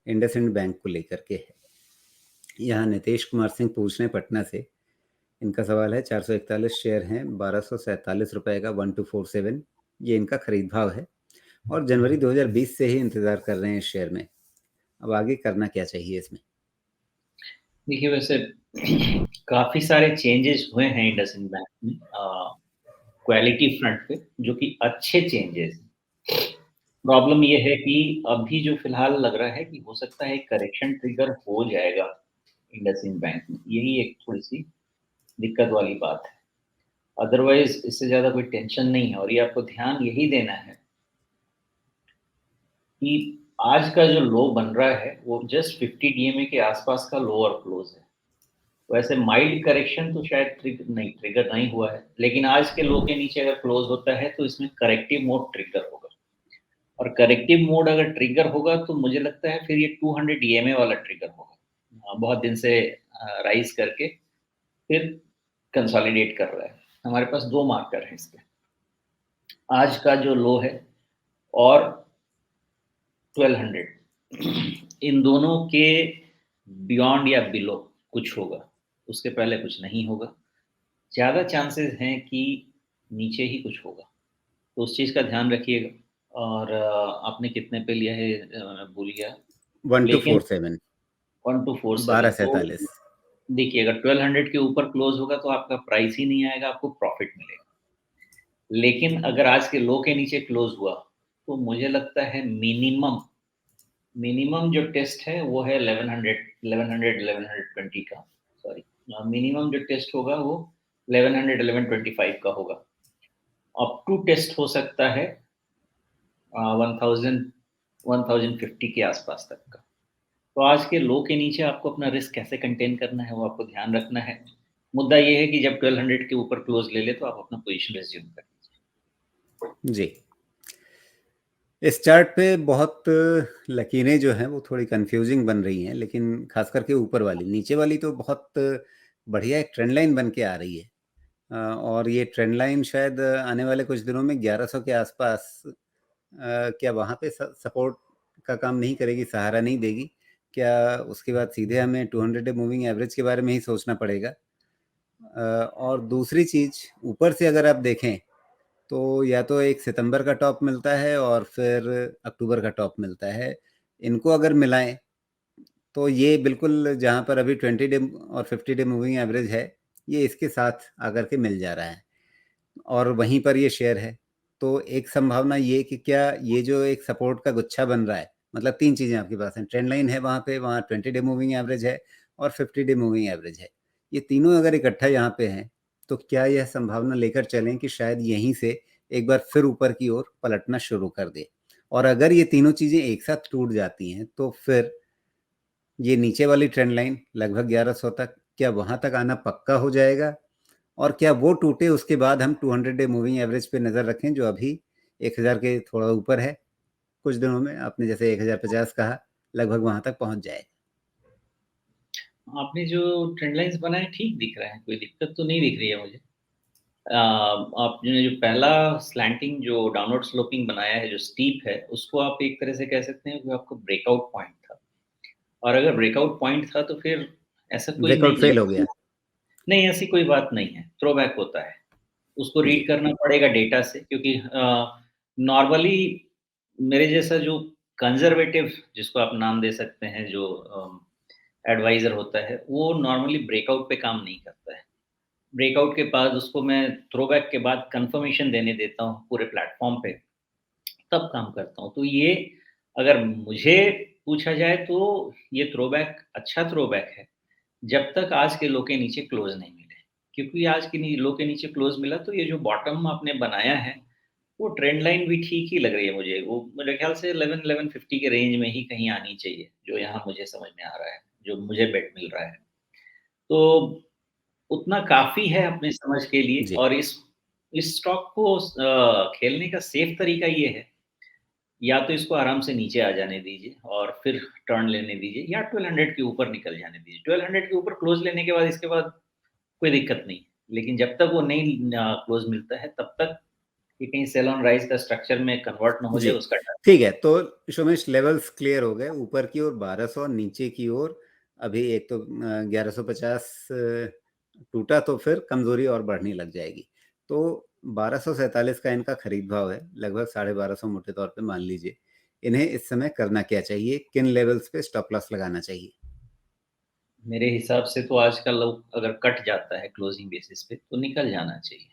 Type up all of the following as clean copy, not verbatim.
IndusInd bank को लेकर के है। यहाँ नितेश कुमार सिंह पूछ रहे हैं पटना से। इनका सवाल है 441 शेयर हैं, 1247 रुपए का 1247 ये इनका खरीद भाव है और जनवरी 2020 से ही इंतजार कर रहे हैं इस शेयर में। अब आगे करना क्या चाहिए इसमें? देखिए, वैसे काफ़ी सारे चेंजेस हुए हैं इंडसइंड बैंक में क्वालिटी फ्रंट पे, जो कि अच्छे चेंजेस हैं। प्रॉब्लम ये है कि अभी जो फ़िलहाल लग रहा है कि हो सकता है करेक्शन ट्रिगर हो जाएगा इंडसइंड बैंक में। यही एक थोड़ी-सी दिक्कत वाली बात है। अदरवाइज़ इससे ज़्यादा कोई टेंशन नहीं है और ये आपको ध्यान यही देना है कि आज का जो लो बन रहा है, वो जस्ट 50 डीएमए के आसपास का लोअर क्लोज़ है। वैसे माइल्ड करेक्शन तो शायद ट्रिगर नहीं हुआ है, लेकिन आज के लो के नीचे अगर क्लोज़ होता है, तो इसमें करेक्टिव मोड ट्रिगर होगा और करेक्टिव मोड अगर ट्रिगर होगा, तो मुझे लगता है फिर ये 200 ईएमए वाला ट्रिगर होगा। बहुत दिन से राइज़ करके फिर कंसोलिडेट कर रहा है। हमारे पास 2 मार्कर हैं इसके। आज का जो लो है और 1200 इन दोनों के बियॉन्ड या बिलो कुछ होगा, उसके पहले कुछ नहीं होगा। ज़्यादा चांसेस हैं कि नीचे ही कुछ होगा, तो उस चीज़ का ध्यान रखिएगा। और आपने कितने पे लिया है भूल गया, लेकिन 1247 1247 तो 1247। देखिए, अगर 1200 के ऊपर क्लोज़ होगा तो आपका प्राइस ही नहीं आएगा, आपको प्रॉफ़िट मिलेगा। लेकिन अगर आज के लो के नीचे क्लोज़ हुआ, तो मुझे लगता है मिनिमम जो टेस्ट है वो है 1120 का, सॉरी, मिनिमम जो टेस्ट होगा वो 1100 1125 का होगा। अप टू टेस्ट हो सकता है 1000 1050 के आसपास तक का। तो आज के लो के नीचे आपको अपना रिस्क कैसे कंटेन करना है, वो आपको ध्यान रखना है। मुद्दा ये है कि जब 1200 के ऊपर क्लोज ले ले, तो आप अपना पोजीशन रिज्यूम कर लीजिए। जी, इस चार्ट पे बहुत लकीरें जो हैं वो थोड़ी कंफ्यूजिंग बन रही हैं, लेकिन खास करके ऊपर वाली, नीचे वाली तो बहुत बढ़िया एक ट्रेंड लाइन बन के आ रही है। और ये ट्रेंड लाइन शायद आने वाले कुछ दिनों में 1100 के आसपास, क्या वहाँ पे सपोर्ट का काम नहीं करेगी, सहारा नहीं देगी क्या? उसके बाद सीधे हमें 200 डे मूविंग एवरेज के बारे में ही सोचना पड़ेगा। और दूसरी चीज़, ऊपर से अगर आप देखें तो या तो एक सितंबर का टॉप मिलता है और फिर अक्टूबर का टॉप मिलता है। इनको अगर मिलाएं तो ये बिल्कुल जहाँ पर अभी 20 डे और 50 डे मूविंग एवरेज है, ये इसके साथ आकर के मिल जा रहा है और वहीं पर ये शेयर है। तो एक संभावना ये कि क्या ये जो एक सपोर्ट का गुच्छा बन रहा है, मतलब तीन चीज़ें आपके पास हैं, ट्रेंड लाइन है वहाँ पे, वहाँ 20 डे मूविंग एवरेज है और 50 डे मूविंग एवरेज है। ये तीनों अगर इकट्ठा यहाँ पे हैं, तो क्या यह संभावना लेकर चलें कि शायद यहीं से एक बार फिर ऊपर की ओर पलटना शुरू कर दे? और अगर ये तीनों चीज़ें एक साथ टूट जाती हैं, तो फिर ये नीचे वाली ट्रेंड लाइन लगभग 1100 तक, क्या वहाँ तक आना पक्का हो जाएगा? और क्या वो टूटे उसके बाद हम 200 डे मूविंग एवरेज पे नज़र रखें, जो अभी 1000 के थोड़ा ऊपर है? कुछ दिनों में आपने जैसे 1050 कहा, लगभग वहाँ तक पहुँच जाए। आपने जो ट्रेंड लाइन्स बनाए ठीक दिख रहा है, कोई दिक्कत तो नहीं दिख रही है मुझे। आपने जो पहला स्लैंटिंग जो डाउनवर्ड स्लोपिंग बनाया है, जो स्टीप है, उसको आप एक तरह से कह सकते हैं कि आपको ब्रेकआउट पॉइंट था। और अगर ब्रेकआउट पॉइंट था, तो फिर ऐसा कोई ब्रेकआउट नहीं फेल है, हो गया। नहीं ऐसी कोई बात नहीं है, थ्रोबैक होता है। उसको जी। रीड करना पड़ेगा डेटा से, क्योंकि नॉर्मली मेरे जैसा जो कंजर्वेटिव, जिसको आप नाम दे सकते हैं, जो एडवाइज़र होता है, वो नॉर्मली ब्रेकआउट पे काम नहीं करता है। ब्रेकआउट के बाद उसको मैं थ्रोबैक के बाद कन्फर्मेशन देने देता हूँ पूरे प्लेटफ़ॉर्म पे, तब काम करता हूँ। तो ये अगर मुझे पूछा जाए, तो ये थ्रोबैक अच्छा थ्रोबैक है, जब तक आज के लो के नीचे क्लोज़ नहीं मिले। क्योंकि आज के लो के नीचे क्लोज़ मिला, तो ये जो बॉटम आपने बनाया है, वो ट्रेंड लाइन भी ठीक ही लग रही है मुझे। वो मेरे ख़्याल से 11-1150 के रेंज में ही कहीं आनी चाहिए, जो यहाँ मुझे समझ में आ रहा है, जो मुझे बेट मिल रहा है। तो उतना काफ़ी है अपनी समझ के लिए। जी। और इस स्टॉक को खेलने का सेफ तरीका ये है, या तो इसको आराम से नीचे आ जाने दीजिए और फिर टर्न लेने दीजिए, या 1200 के ऊपर निकल जाने दीजिए। 1200 के ऊपर क्लोज़ लेने के बाद, इसके बाद कोई दिक्कत नहीं। लेकिन जब तक वो नहीं क्लोज़ मिलता है, तब तक कि कहीं सेल ऑन राइज का स्ट्रक्चर में कन्वर्ट ना हो जी, जाए, उसका डर। ठीक है। तो सोमेश, लेवल्स क्लियर हो गए, ऊपर की ओर 1200, नीचे की ओर अभी एक तो 1150 टूटा, तो फिर कमजोरी और बढ़ने लग जाएगी। तो 1247 का इनका खरीद भाव है, लगभग 1250 मोटे तौर पे मान लीजिए। इन्हें इस समय करना क्या चाहिए, किन लेवल्स पे स्टॉप लॉस लगाना चाहिए? मेरे हिसाब से तो आजकल लोग अगर कट जाता है क्लोजिंग बेसिस पे तो निकल जाना चाहिए।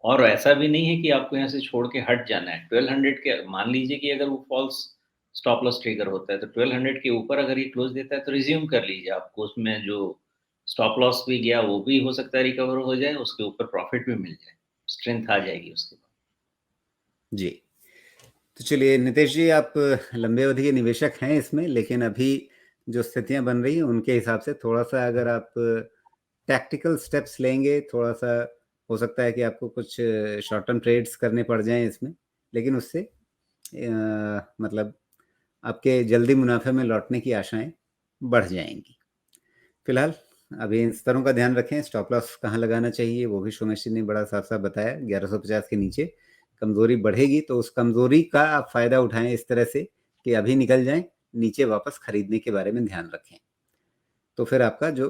और ऐसा भी नहीं है कि आपको यहाँ से छोड़ के हट जाना है। 1200 के मान लीजिए कि अगर वो फॉल्स स्टॉप लॉस ट्रिगर होता है, तो 1200 के ऊपर अगर ये क्लोज़ देता है तो रिज़्यूम कर लीजिए। आपको उसमें जो स्टॉप लॉस भी गया वो भी हो सकता है रिकवर हो जाए, उसके ऊपर प्रॉफ़िट भी मिल जाए। स्ट्रेंथ आ जाएगी उसके बाद। जी। तो चलिए नितेश जी, आप लंबे अवधि के निवेशक हैं इसमें, लेकिन अभी जो स्थितियां बन रही हैं उनके हिसाब से थोड़ा सा अगर आप टैक्टिकल स्टेप्स लेंगे, थोड़ा सा हो सकता है कि आपको कुछ शॉर्ट टर्म ट्रेड्स करने पड़ जाएं इसमें, लेकिन उससे मतलब आपके जल्दी मुनाफे में लौटने की आशाएं बढ़ जाएंगी। फिलहाल अभी इन स्तरों का ध्यान रखें। स्टॉप लॉस कहाँ लगाना चाहिए वो भी सोमेश जी ने बड़ा साफ साफ बताया। 1150 के नीचे कमजोरी बढ़ेगी तो उस कमजोरी का आप फायदा उठाएं इस तरह से कि अभी निकल जाएं, नीचे वापस खरीदने के बारे में ध्यान रखें। तो फिर आपका जो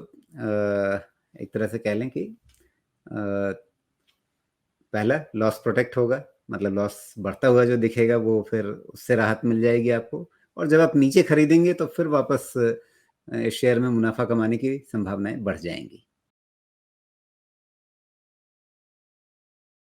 एक तरह से कह लें कि पहला लॉस प्रोटेक्ट होगा, मतलब लॉस बढ़ता हुआ जो दिखेगा वो फिर उससे राहत मिल जाएगी आपको। और जब आप नीचे खरीदेंगे तो फिर वापस शेयर में मुनाफा कमाने की संभावनाएं बढ़ जाएंगी।